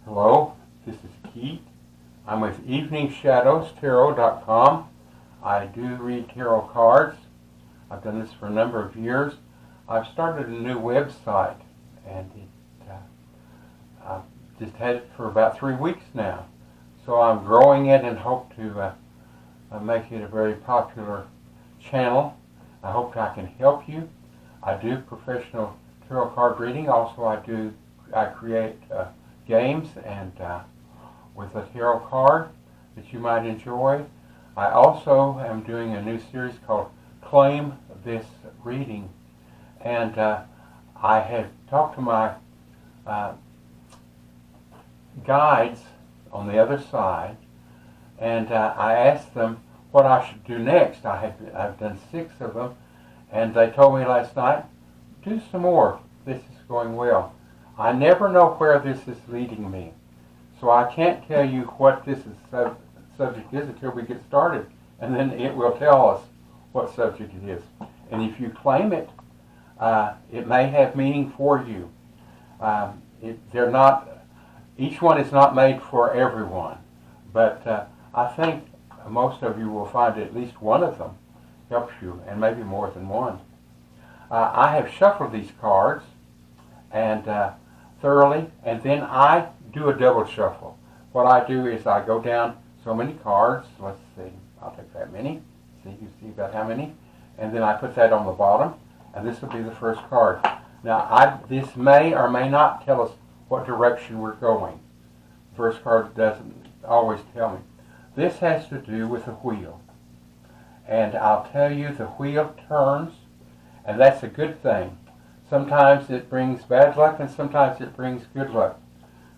Hello, this is Keith. I'm with EveningShadowsTarot.com. I do read tarot cards. I've done this for a number of years. I've started a new website, and I've just had it for about 3 weeks now. So I'm growing it and hope to make it a very popular channel. I hope I can help you. I do professional tarot card reading. Also, I create games and with a tarot card that you might enjoy. I also am doing a new series called Claim This Reading, and I have talked to my guides on the other side, and I asked them what I should do next. I've done 6 of them, and they told me last night, do some more. This is going well. I never know where this is leading me, so I can't tell you what this subject is until we get started, and then it will tell us what subject it is. And if you claim it, it may have meaning for you. Each one is not made for everyone, but I think most of you will find at least one of them helps you, and maybe more than one. I have shuffled these cards and thoroughly, and then I do a double shuffle. What I do is I go down so many cards. Let's see, I'll take that many. See, you see about how many? And then I put that on the bottom, and this will be the first card. Now, this may or may not tell us what direction we're going. The first card doesn't always tell me. This has to do with the wheel. And I'll tell you, the wheel turns, and that's a good thing. Sometimes it brings bad luck, and sometimes it brings good luck.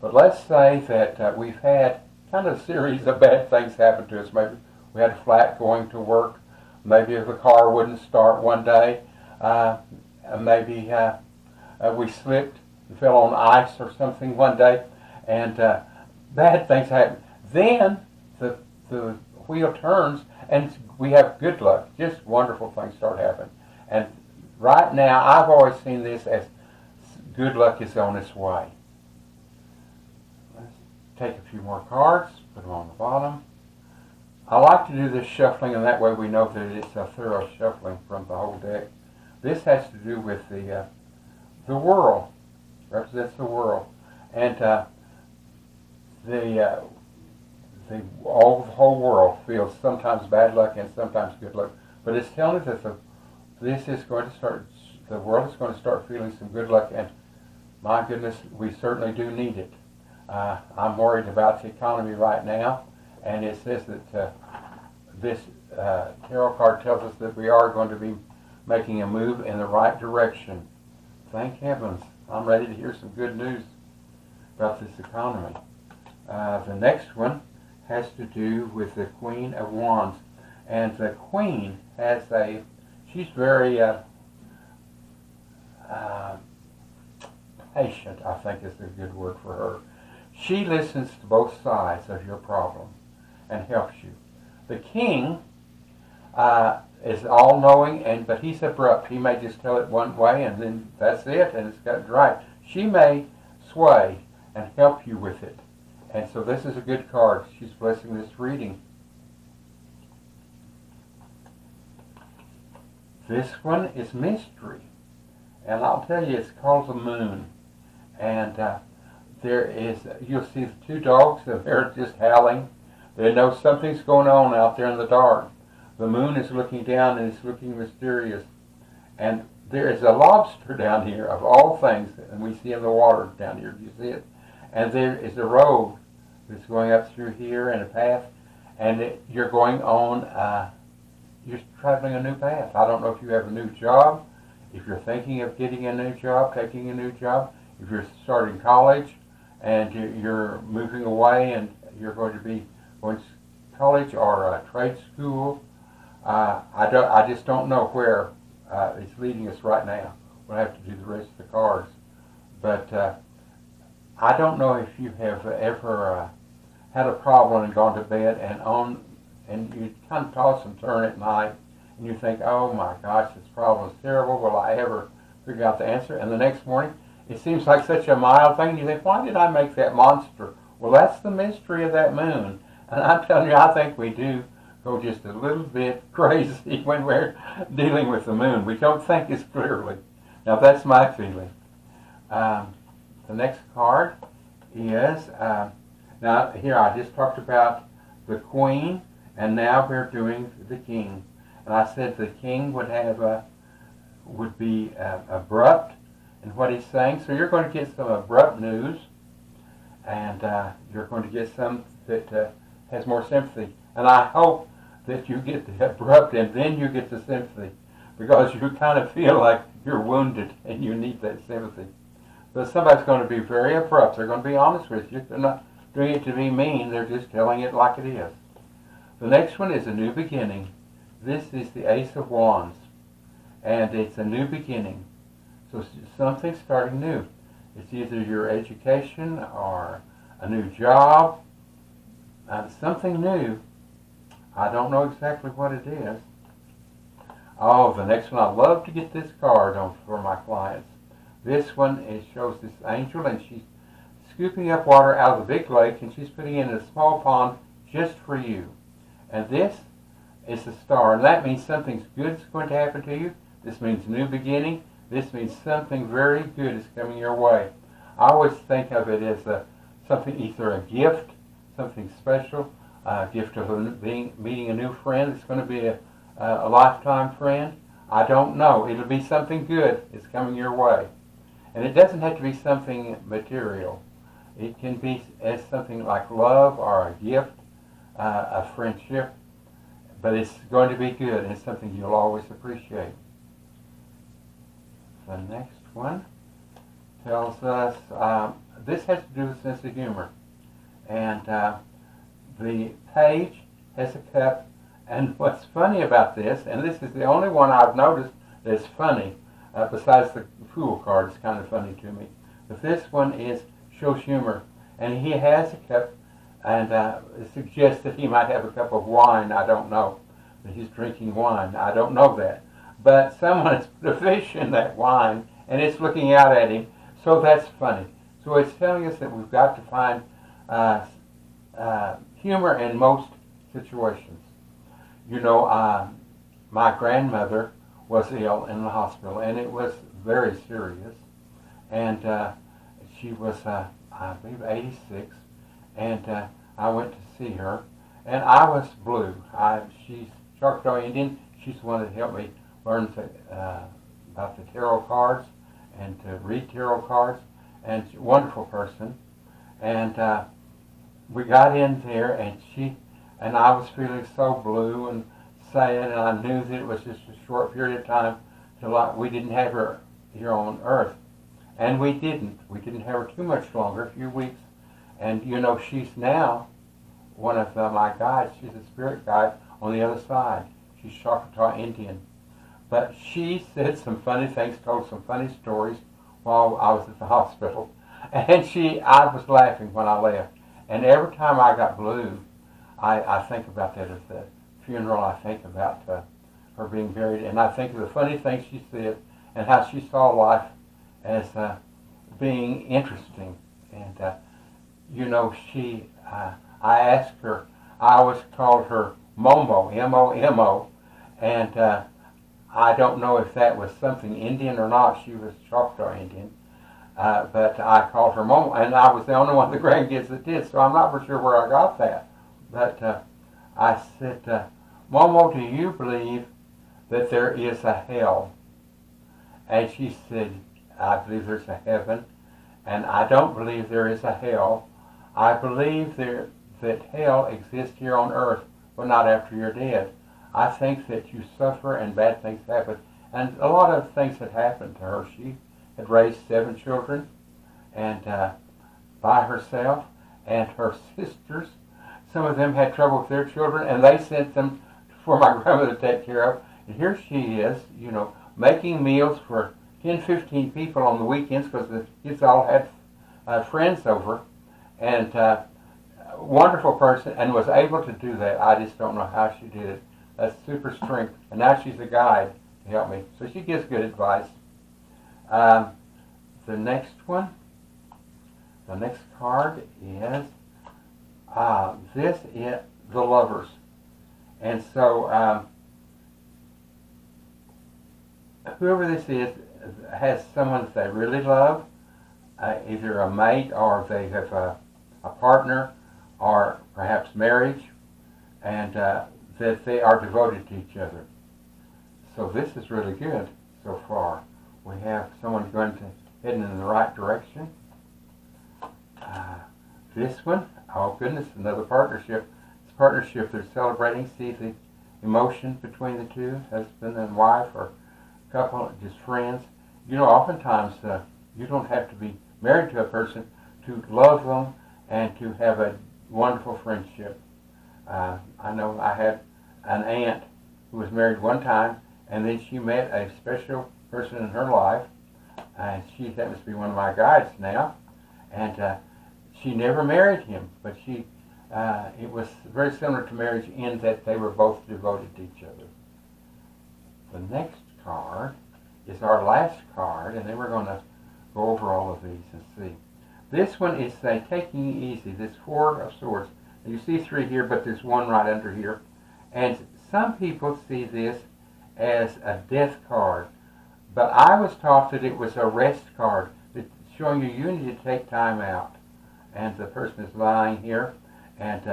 But let's say that we've had kind of a series of bad things happen to us. Maybe we had a flat going to work. Maybe the car wouldn't start one day. Maybe we slipped and fell on ice or something one day, and bad things happen. Then the wheel turns, and we have good luck. Just wonderful things start happening. And right now, I've always seen this as good luck is on its way. Let's take a few more cards, put them on the bottom. I like to do this shuffling, and that way we know that it's a thorough shuffling from the whole deck. This has to do with the world. Represents the world, and the whole world feels sometimes bad luck and sometimes good luck. But it's telling us that this is going to start. The world is going to start feeling some good luck, and my goodness, we certainly do need it. I'm worried about the economy right now, and it says that this tarot card tells us that we are going to be making a move in the right direction. Thank heavens. I'm ready to hear some good news about this economy. The next one has to do with the Queen of Wands. And the Queen has she's very patient, I think is a good word for her. She listens to both sides of your problem and helps you. The King is all-knowing, but he's abrupt. He may just tell it one way, and then that's it, and it's got it right. She may sway and help you with it. And so this is a good card. She's blessing this reading. This one is mystery. And I'll tell you, it's called the Moon. And you'll see the 2 dogs, and they're just howling. They know something's going on out there in the dark. The moon is looking down, and it's looking mysterious. And there is a lobster down here, of all things, and we see in the water down here. Do you see it? And there is a road that's going up through here, and a path, and you're going on, you're traveling a new path. I don't know if you have a new job, if you're thinking of getting a new job, taking a new job, if you're starting college, and you're moving away, and you're going to be going to college or a trade school. I just don't know where it's leading us right now. We'll have to do the rest of the cards. But I don't know if you have ever had a problem and gone to bed and you kind of toss and turn at night, and you think, oh my gosh, this problem is terrible. Will I ever figure out the answer? And the next morning, It seems like such a mild thing. You think, why did I make that monster? Well, that's the mystery of that moon. And I'm telling you, I think we do go just a little bit crazy when we're dealing with the moon. We don't think as clearly. Now, that's my feeling. The next card is, now here I just talked about the Queen, and now we're doing the King. And I said the King would be abrupt in what he's saying. So you're going to get some abrupt news, and you're going to get some that has more sympathy. And I hope that you get the abrupt and then you get the sympathy, because you kind of feel like you're wounded and you need that sympathy. But somebody's going to be very abrupt. They're going to be honest with you. They're not doing it to be mean. They're just telling it like it is. The next one is a new beginning. This is the Ace of Wands, and it's a new beginning. So something's starting new. It's either your education or a new job, something new. I don't know exactly what it is. Oh, the next one, I love to get this card on for my clients. This one, it shows this angel, and she's scooping up water out of the big lake, and she's putting it in a small pond just for you. And this is a star, and that means something good is going to happen to you. This means new beginning. This means something very good is coming your way. I always think of it as something, either a gift, something special, a gift of meeting a new friend. It's going to be a lifetime friend. I don't know. It'll be something good is coming your way. And it doesn't have to be something material. It can be as something like love or a gift, a friendship. But it's going to be good, and it's something you'll always appreciate. The next one tells us, this has to do with sense of humor. And the page has a cup. And what's funny about this, and this is the only one I've noticed that's funny, besides the Fool card, it's kind of funny to me. But this one shows humor. And he has a cup, and it suggests that he might have a cup of wine. I don't know. That he's drinking wine. I don't know that. But someone has put a fish in that wine, and it's looking out at him. So that's funny. So it's telling us that we've got to find humor in most situations. You know, my grandmother was ill in the hospital, and it was very serious. And she was, I believe, 86, and I went to see her, and I was blue. She's Choctaw Indian. She's the one that helped me learn about the tarot cards and to read tarot cards, and she's a wonderful person. And we got in there, and I was feeling so blue and sad, and I knew that it was just a short period of time till we didn't have her here on Earth. And we didn't. We didn't have her too much longer, a few weeks. And, you know, she's now one of my guides. She's a spirit guide on the other side. She's Choctaw Indian. But she said some funny things, told some funny stories while I was at the hospital. And I was laughing when I left. And every time I got blue, I think about that at the funeral. I think about her being buried. And I think of the funny things she said and how she saw life as being interesting. And, you know, I asked her, I always called her Momo, M-O-M-O, and I don't know if that was something Indian or not. She was Choctaw Indian, but I called her Momo, and I was the only one of the grandkids that did, so I'm not for sure where I got that. But I said, Momo, do you believe that there is a hell? And she said, I believe there's a heaven, and I don't believe there is a hell. I believe that hell exists here on earth, but not after you're dead. I think that you suffer and bad things happen. And a lot of things had happened to her. She had raised 7 children and by herself, and her sisters, some of them had trouble with their children, and they sent them for my grandmother to take care of. And here she is, you know, making meals for 10, 15 people on the weekends, because the kids all had friends over, and wonderful person, and was able to do that. I just don't know how she did it. That's super strength. And now she's a guide to help me. So she gives good advice. The next one, the next card is, this is the Lovers. And so, whoever this is has someone that they really love, either a mate or they have a partner or perhaps marriage, and that they are devoted to each other. So this is really good so far. We have someone going to heading in the right direction. This one, oh goodness, another partnership. This partnership they're celebrating. See the emotion between the two, husband and wife, or couple, just friends. You know, oftentimes you don't have to be married to a person to love them and to have a wonderful friendship. I know I had an aunt who was married one time, and then she met a special person in her life. She happens to be one of my guides now, and she never married him, but it was very similar to marriage in that they were both devoted to each other. The next card is our last card, and then we're going to go over all of these and see. This one is taking it easy. This Four of Swords. You see three here, but there's one right under here. And some people see this as a death card, but I was taught that it was a rest card. It's showing you need to take time out. And the person is lying here, and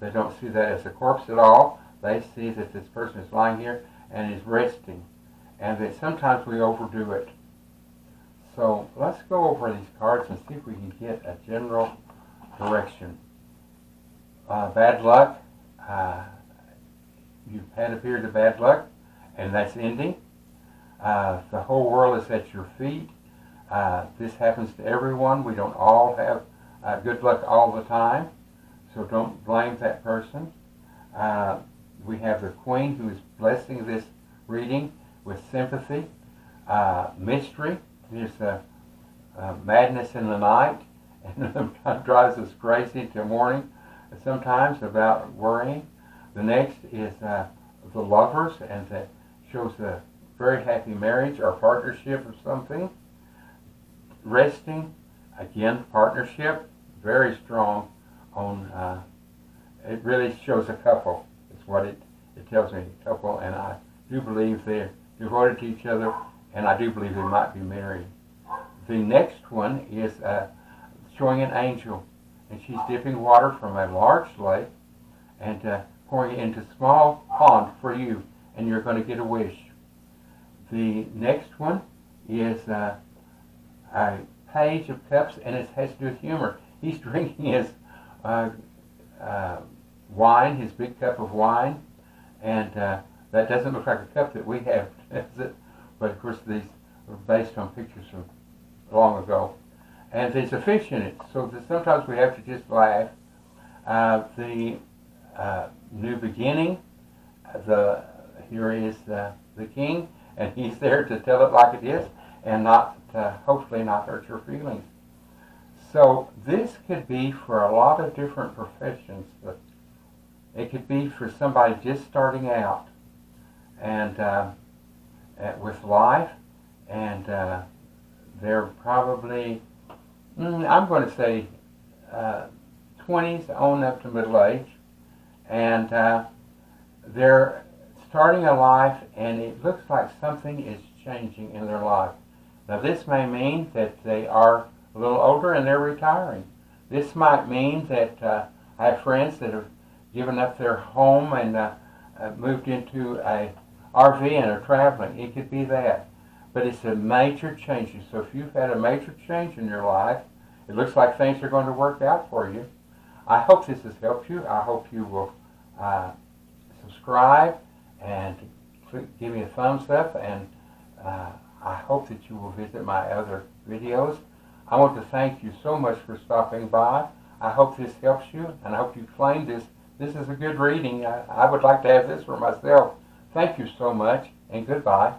they don't see that as a corpse at all. They see that this person is lying here and is resting, and that sometimes we overdo it. So let's go over these cards and see if we can get a general direction. Bad luck. You've had a period of bad luck, and that's ending. The whole world is at your feet. This happens to everyone. We don't all have good luck all the time, so don't blame that person. We have the Queen who is blessing this reading with sympathy. Mystery. There's madness in the night, and it drives us crazy till morning sometimes about worrying. The next is the Lovers, and that shows a very happy marriage or partnership or something. Resting, again, partnership, very strong on, it really shows a couple. It's what it tells me, a couple, and I do believe they're devoted to each other, and I do believe they might be married. The next one is showing an angel, and she's dipping water from a large lake and pouring it into a small pond for you, and you're going to get a wish. The next one is a Page of Cups, and it has to do with humor. He's drinking his wine, his big cup of wine, and that doesn't look like a cup that we have, does it? But of course these are based on pictures from long ago. And there's a fish in it, so that sometimes we have to just laugh. The new beginning, here is the king, and he's there to tell it like it is, and not hopefully not hurt your feelings. So this could be for a lot of different professions. It could be for somebody just starting out and with life, and they're probably, I'm going to say 20s on up to middle age, and they're starting a life, and it looks like something is changing in their life. Now this may mean that they are a little older and they're retiring. This might mean that I have friends that have given up their home and moved into a RV and are traveling. It could be that. But it's a major change. So if you've had a major change in your life, it looks like things are going to work out for you. I hope this has helped you. I hope you will subscribe and give me a thumbs up, and I hope that you will visit my other videos. I want to thank you so much for stopping by. I hope this helps you, and I hope you claim this. This is a good reading. I would like to have this for myself. Thank you so much, and goodbye.